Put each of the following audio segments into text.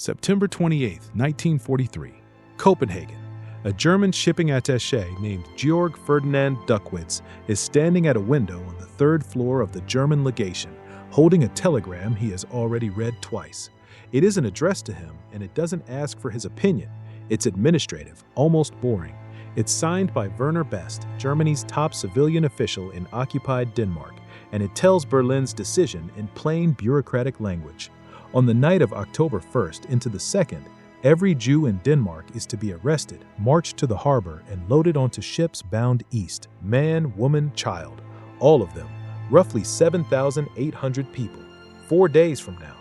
September 28, 1943, Copenhagen. A German shipping attaché named Georg Ferdinand Duckwitz is standing at a window on the third floor of the German legation, holding a telegram he has already read twice. It isn't addressed to him, and it doesn't ask for his opinion. It's administrative, almost boring. It's signed by Werner Best, Germany's top civilian official in occupied Denmark, and it tells Berlin's decision in plain bureaucratic language. On the night of October 1st into the 2nd, every Jew in Denmark is to be arrested, marched to the harbor, and loaded onto ships bound east, man, woman, child, all of them, roughly 7,800 people, 4 days from now.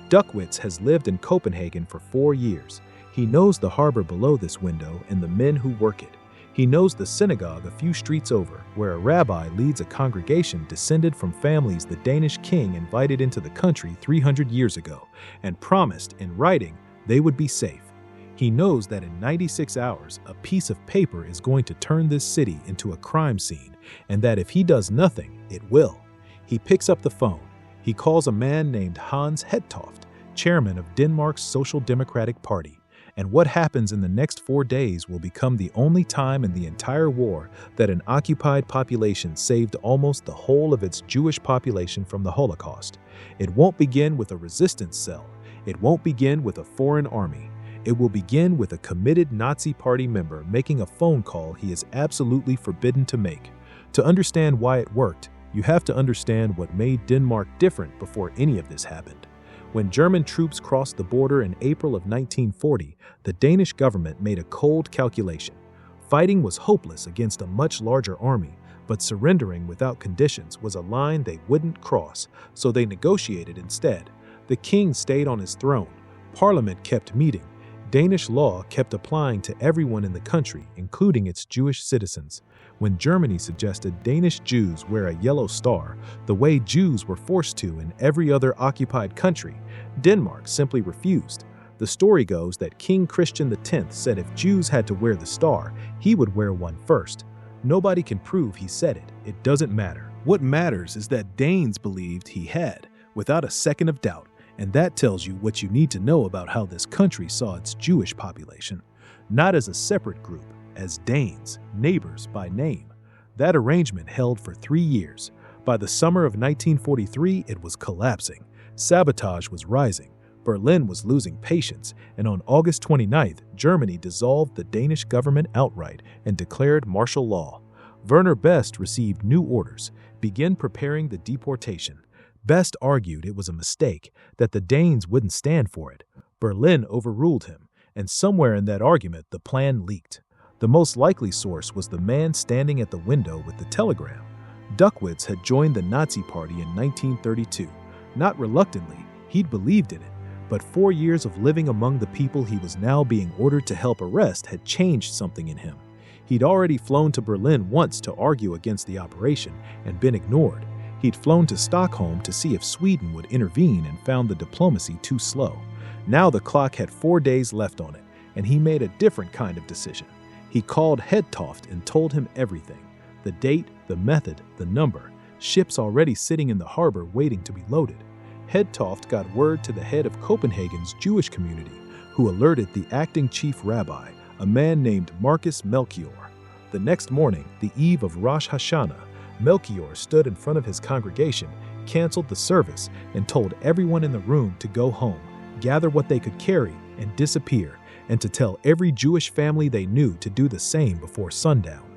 Duckwitz has lived in Copenhagen for 4 years. He knows the harbor below this window and the men who work it. He knows the synagogue a few streets over, where a rabbi leads a congregation descended from families the Danish king invited into the country 300 years ago, and promised in writing they would be safe. He knows that in 96 hours, a piece of paper is going to turn this city into a crime scene, and that if he does nothing, it will. He picks up the phone. He calls a man named Hans Hedtoft, chairman of Denmark's Social Democratic Party. And what happens in the next 4 days will become the only time in the entire war that an occupied population saved almost the whole of its Jewish population from the Holocaust. It won't begin with a resistance cell. It won't begin with a foreign army. It will begin with a committed Nazi Party member making a phone call he is absolutely forbidden to make. To understand why it worked, you have to understand what made Denmark different before any of this happened. When German troops crossed the border in April of 1940, the Danish government made a cold calculation. Fighting was hopeless against a much larger army, but surrendering without conditions was a line they wouldn't cross, so they negotiated instead. The king stayed on his throne. Parliament kept meeting. Danish law kept applying to everyone in the country, including its Jewish citizens. When Germany suggested Danish Jews wear a yellow star, the way Jews were forced to in every other occupied country, Denmark simply refused. The story goes that King Christian X said if Jews had to wear the star, he would wear one first. Nobody can prove he said it. It doesn't matter. What matters is that Danes believed he had, without a second of doubt, and that tells you what you need to know about how this country saw its Jewish population. Not as a separate group, as Danes, neighbors by name. That arrangement held for 3 years. By the summer of 1943, it was collapsing. Sabotage was rising. Berlin was losing patience, and on August 29th, Germany dissolved the Danish government outright and declared martial law. Werner Best received new orders: begin preparing the deportation. Best argued it was a mistake, that the Danes wouldn't stand for it. Berlin overruled him, and somewhere in that argument the plan leaked. The most likely source was the man standing at the window with the telegram. Duckwitz had joined the Nazi Party in 1932. Not reluctantly, he'd believed in it, but 4 years of living among the people he was now being ordered to help arrest had changed something in him. He'd already flown to Berlin once to argue against the operation and been ignored. He'd flown to Stockholm to see if Sweden would intervene and found the diplomacy too slow. Now the clock had 4 days left on it, and he made a different kind of decision. He called Hedtoft and told him everything: the date, the method, the number, ships already sitting in the harbor waiting to be loaded. Hedtoft got word to the head of Copenhagen's Jewish community, who alerted the acting chief rabbi, a man named Marcus Melchior. The next morning, the eve of Rosh Hashanah, Melchior stood in front of his congregation, canceled the service, and told everyone in the room to go home, gather what they could carry, and disappear, and to tell every Jewish family they knew to do the same before sundown.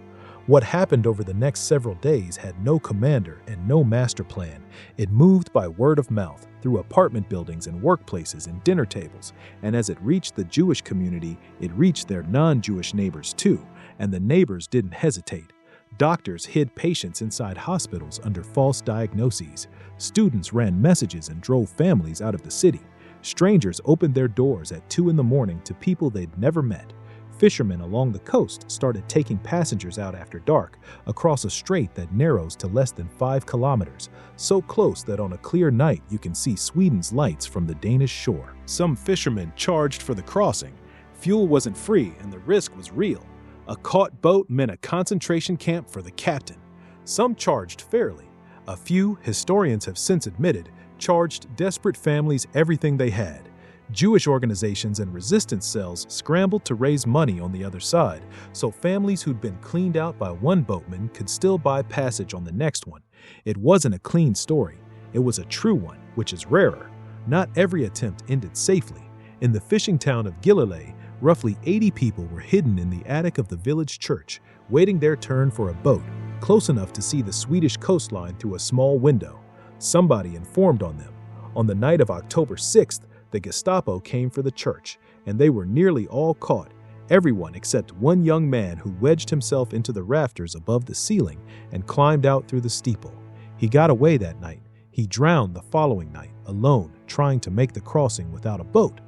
What happened over the next several days had no commander and no master plan. It moved by word of mouth, through apartment buildings and workplaces and dinner tables, and as it reached the Jewish community, it reached their non-Jewish neighbors too, and the neighbors didn't hesitate. Doctors hid patients inside hospitals under false diagnoses. Students ran messages and drove families out of the city. Strangers opened their doors at 2 in the morning to people they'd never met. Fishermen along the coast started taking passengers out after dark, across a strait that narrows to less than 5 kilometers, so close that on a clear night you can see Sweden's lights from the Danish shore. Some fishermen charged for the crossing. Fuel wasn't free and the risk was real. A caught boat meant a concentration camp for the captain. Some charged fairly. A few, historians have since admitted, charged desperate families everything they had. Jewish organizations and resistance cells scrambled to raise money on the other side, so families who'd been cleaned out by one boatman could still buy passage on the next one. It wasn't a clean story. It was a true one, which is rarer. Not every attempt ended safely. In the fishing town of Galilee, roughly 80 people were hidden in the attic of the village church, waiting their turn for a boat, close enough to see the Swedish coastline through a small window. Somebody informed on them. On the night of October 6th, the Gestapo came for the church, and they were nearly all caught, everyone except one young man who wedged himself into the rafters above the ceiling and climbed out through the steeple. He got away that night. He drowned the following night, alone, trying to make the crossing without a boat.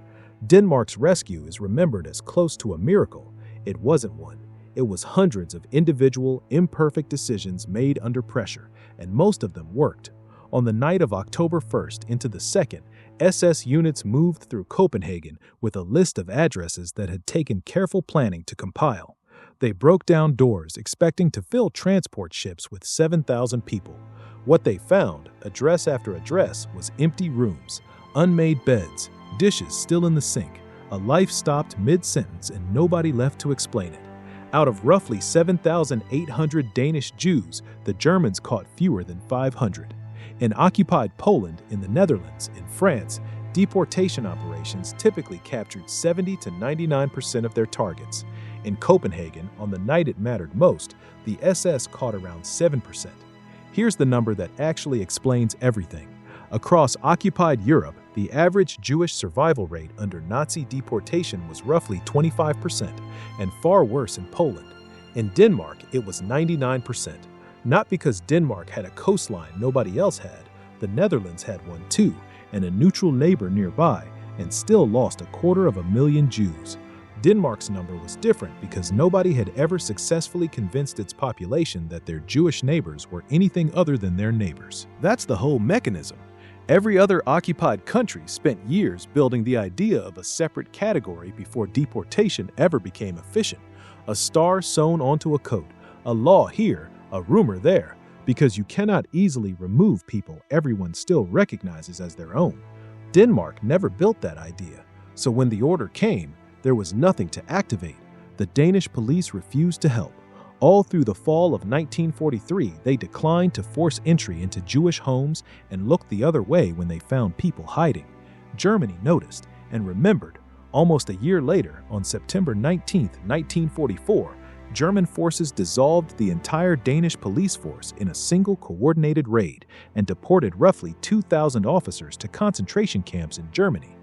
Denmark's rescue is remembered as close to a miracle. It wasn't one. It was hundreds of individual, imperfect decisions made under pressure, and most of them worked. On the night of October 1st into the 2nd, SS units moved through Copenhagen with a list of addresses that had taken careful planning to compile. They broke down doors expecting to fill transport ships with 7,000 people. What they found, address after address, was empty rooms, unmade beds, dishes still in the sink, a life stopped mid-sentence and nobody left to explain it. Out of roughly 7,800 Danish Jews, the Germans caught fewer than 500. In occupied Poland, in the Netherlands, in France, deportation operations typically captured 70 to 99% of their targets. In Copenhagen, on the night it mattered most, the SS caught around 7%. Here's the number that actually explains everything. Across occupied Europe, the average Jewish survival rate under Nazi deportation was roughly 25%, and far worse in Poland. In Denmark, it was 99%. Not because Denmark had a coastline nobody else had. The Netherlands had one too, and a neutral neighbor nearby, and still lost 250,000 Jews. Denmark's number was different because nobody had ever successfully convinced its population that their Jewish neighbors were anything other than their neighbors. That's the whole mechanism. Every other occupied country spent years building the idea of a separate category before deportation ever became efficient. A star sewn onto a coat, a law here, a rumor there, because you cannot easily remove people everyone still recognizes as their own. Denmark never built that idea, so when the order came, there was nothing to activate. The Danish police refused to help. All through the fall of 1943, they declined to force entry into Jewish homes and looked the other way when they found people hiding. Germany noticed and remembered. Almost a year later, on September 19, 1944, German forces dissolved the entire Danish police force in a single coordinated raid and deported roughly 2,000 officers to concentration camps in Germany.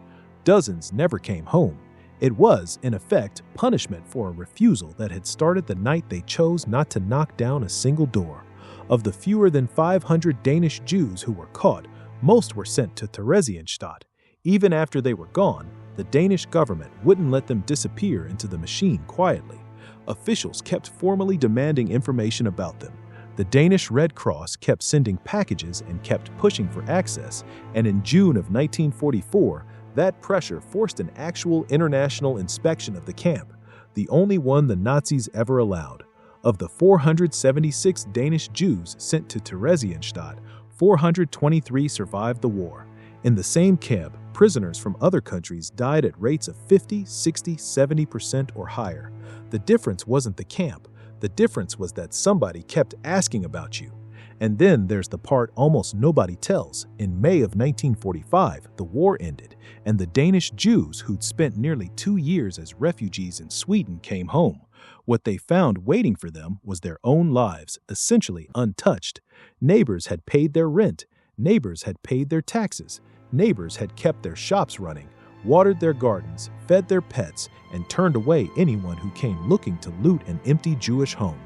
Dozens never came home. It was, in effect, punishment for a refusal that had started the night they chose not to knock down a single door. Of the fewer than 500 Danish Jews who were caught, most were sent to Theresienstadt. Even after they were gone, the Danish government wouldn't let them disappear into the machine quietly. Officials kept formally demanding information about them. The Danish Red Cross kept sending packages and kept pushing for access, and in June of 1944, that pressure forced an actual international inspection of the camp, the only one the Nazis ever allowed. Of the 476 Danish Jews sent to Theresienstadt, 423 survived the war. In the same camp, prisoners from other countries died at rates of 50, 60, 70% or higher. The difference wasn't the camp. The difference was that somebody kept asking about you. And then there's the part almost nobody tells. In May of 1945, the war ended, and the Danish Jews who'd spent nearly 2 years as refugees in Sweden came home. What they found waiting for them was their own lives, essentially untouched. Neighbors had paid their rent. Neighbors had paid their taxes. Neighbors had kept their shops running, watered their gardens, fed their pets, and turned away anyone who came looking to loot an empty Jewish home.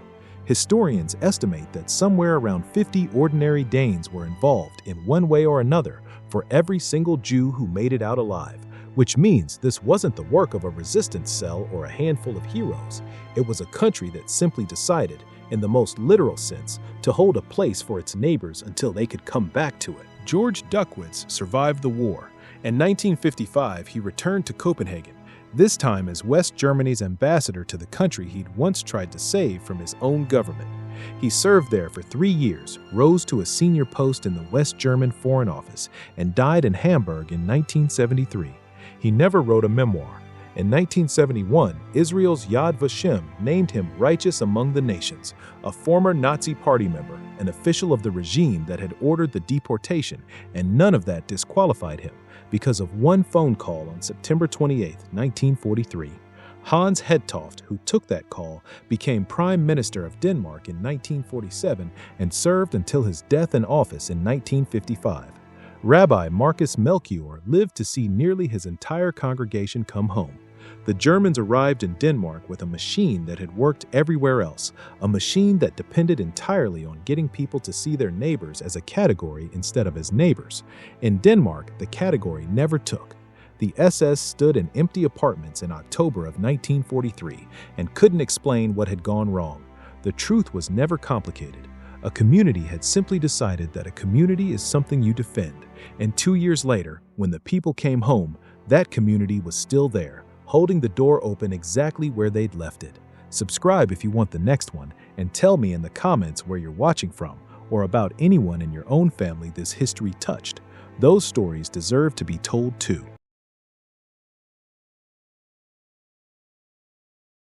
Historians estimate that somewhere around 50 ordinary Danes were involved in one way or another for every single Jew who made it out alive, which means this wasn't the work of a resistance cell or a handful of heroes. It was a country that simply decided, in the most literal sense, to hold a place for its neighbors until they could come back to it. Georg Duckwitz survived the war. In 1955, he returned to Copenhagen, this time as West Germany's ambassador to the country he'd once tried to save from his own government. He served there for 3 years, rose to a senior post in the West German Foreign Office, and died in Hamburg in 1973. He never wrote a memoir. In 1971, Israel's Yad Vashem named him Righteous Among the Nations, a former Nazi party member, an official of the regime that had ordered the deportation, and none of that disqualified him because of one phone call on September 28, 1943. Hans Hedtoft, who took that call, became Prime Minister of Denmark in 1947 and served until his death in office in 1955. Rabbi Marcus Melchior lived to see nearly his entire congregation come home. The Germans arrived in Denmark with a machine that had worked everywhere else, a machine that depended entirely on getting people to see their neighbors as a category instead of as neighbors. In Denmark, the category never took. The SS stood in empty apartments in October of 1943 and couldn't explain what had gone wrong. The truth was never complicated. A community had simply decided that a community is something you defend. And 2 years later, when the people came home, that community was still there, holding the door open exactly where they'd left it. Subscribe if you want the next one, and tell me in the comments where you're watching from, or about anyone in your own family this history touched. Those stories deserve to be told too.